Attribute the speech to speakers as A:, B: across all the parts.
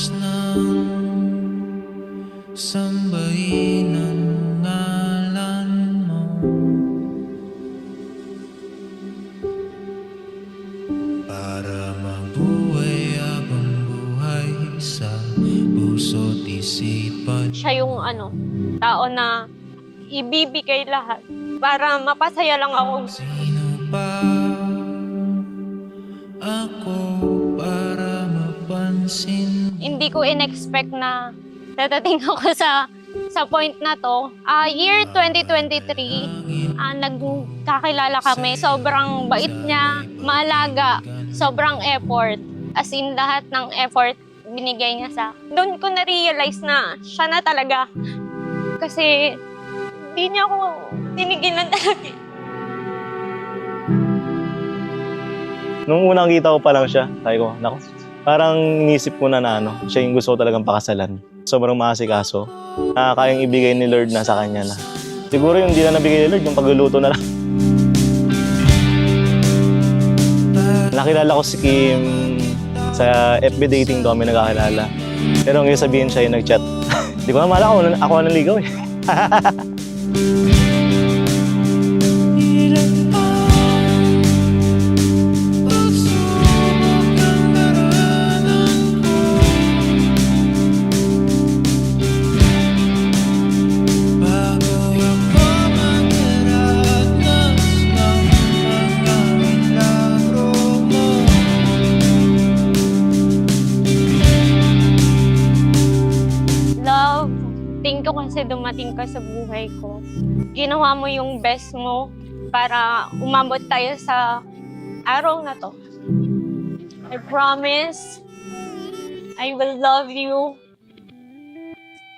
A: oras nang sambahin ang ngalan mo. Para mabuhay habang buhay sa puso't isipan.
B: Siya yung tao na ibibigay lahat para mapasaya lang ako.
A: Sino pa ako para mapansin?
B: Hindi ko in-expect na dadating ako sa point na to. Year 2023, nagkakilala kami. Sobrang bait niya, maalaga, sobrang effort. As in, lahat ng effort binigay niya sa akin. Doon ko na-realize na siya na talaga. Kasi hindi niya ako tinigilan talaga.
C: Nung unang kita ko pa lang siya, sabi ko, naku, parang inisip ko na siya yung gusto ko talagang pakasalan. Sobrang maasikaso. Kayang ibigay ni Lord na sa kanya na. Siguro yung hindi na nabigay ni Lord, yung pagluluto na lang. Nakilala ko si Kim sa FB dating doon kami nagkakilala. Pero ngayon sabihin siya yung nag-chat. Hindi ko na malala ako ang naligaw eh.
B: Thank you kasi dumating ka sa buhay ko. Ginawa mo yung best mo para umabot tayo sa araw na to. I promise, I will love you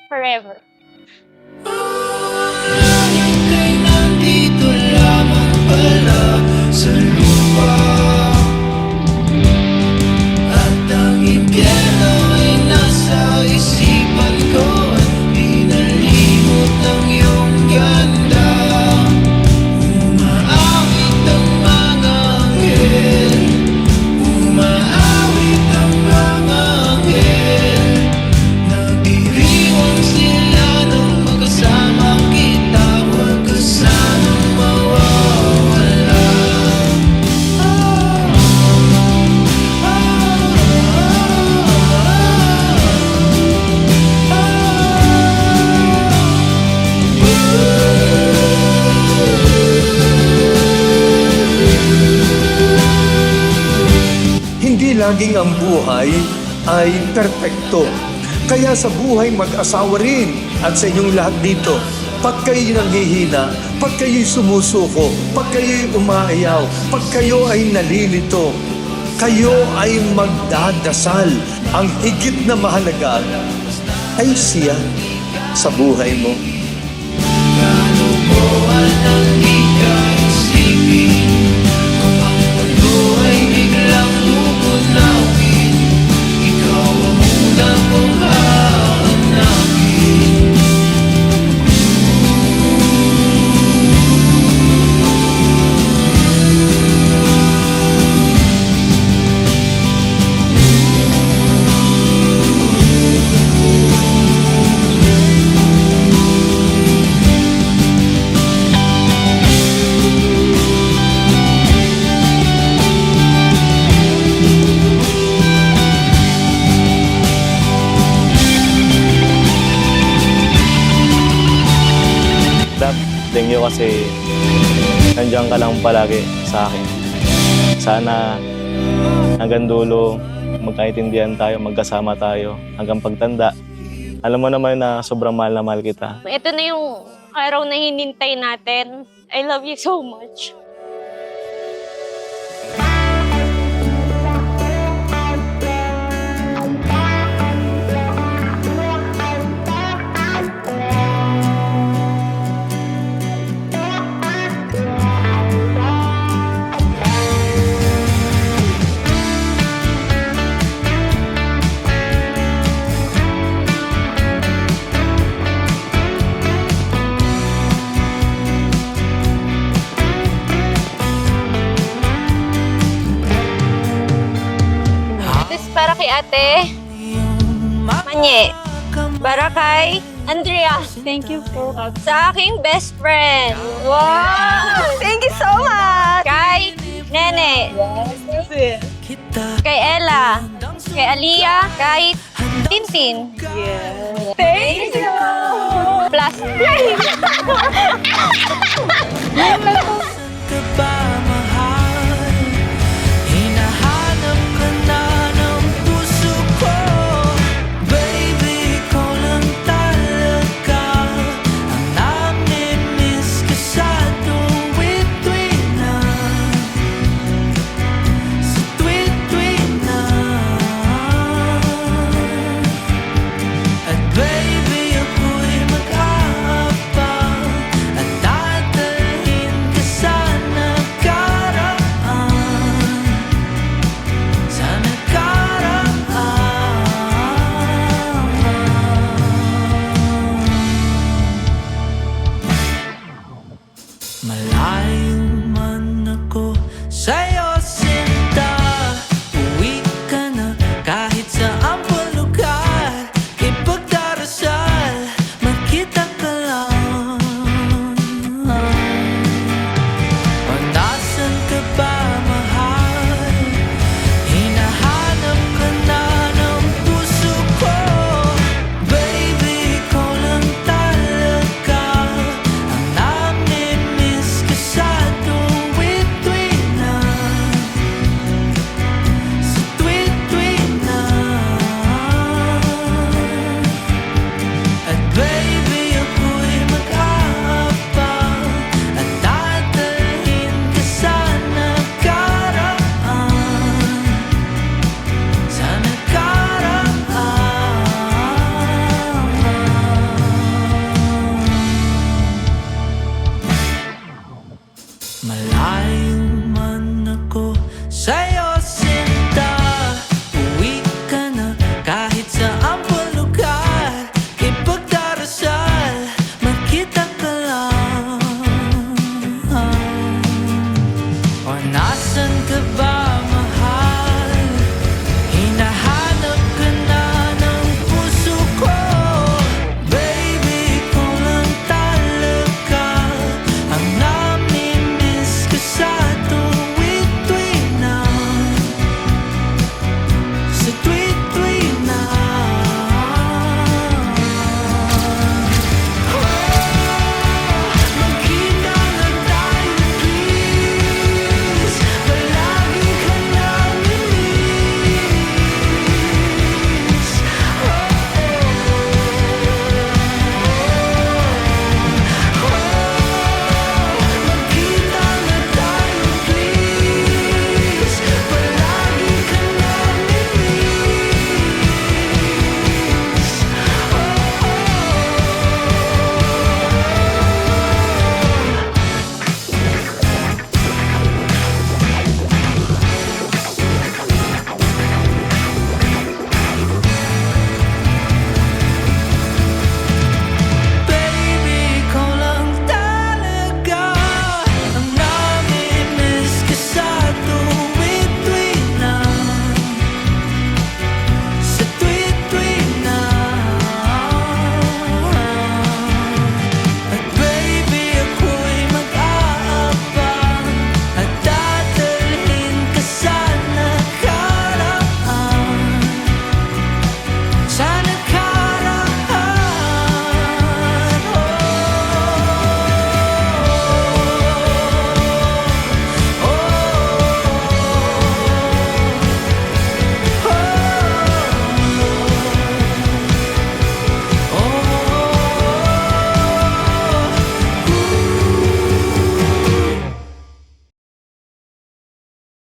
B: forever.
A: Kay nandito lamang pala sa lupa, at ang impyerno ay nasa isipan ko. Ng iyong ganda, umaawit ang mga anghel, umaawit ang mga anghel. Nagdiriwang sila nung magkasama kita, huwag ka sanang mawawala.
D: Hindi laging ang buhay ay perpekto. Kaya sa buhay mag-asawa rin at sa inyong lahat dito, pag kayo'y nanghihina, pag kayo'y sumusuko, pag kayo'y umaayaw, pag kayo ay nalilito, kayo ay magdadasal. Ang higit na mahalaga ay siya sa buhay mo.
A: Kalubuan ng di ka isipin, kung ang mundo ay biglang lumunawin, ikaw ang unang kong hahanapin.
C: Thank you kasi nandiyan ka lang palagi sa akin. Sana hanggang dulo magkaintindihan tayo, magkasama tayo hanggang pagtanda. Alam mo naman na sobrang mahal na mahal kita.
B: Ito na yung araw na hinintay natin. I love you so much. Para kay ate. Manye. Para kay Andrea.
E: Thank you po.
B: Sa aking best friend. Wow!
E: Thank you so much!
B: Kay Nene. Kay Ella. Kay Aliyah. Kay Tintin.
E: Thank you!
B: Plus.
A: ka ba mahal? Hinahanap ka na ng puso ko. Baby, ikaw lang talaga ang namimiss ka sa tuwid-tuwid na. Sa tuwid-tuwid na. At baby, ako'y mag-aabang at dadalhin ka sa nakaraan. Sa nakaraan. Malayo man ako sa'yo, sinta. Uwi ka na kahit saan pa lugar. Ipagdarasal, magkita ka lang. O nasan ka ba, mahal? Hinahanap ka na ng puso ko. Baby, ikaw lang talaga ang namimiss ka sa tuwid-tuwid na. Sa tuwid-tuwid na. At baby, ako'y mag-aabang at dadalhin ka sa nakaraan. Sa nakaraan. Malayo man ako sa'yo, sinta. Uwi ka na kahit saan pa lugar. Ipagdarasal, magkita ka lang. O nasan ka ba,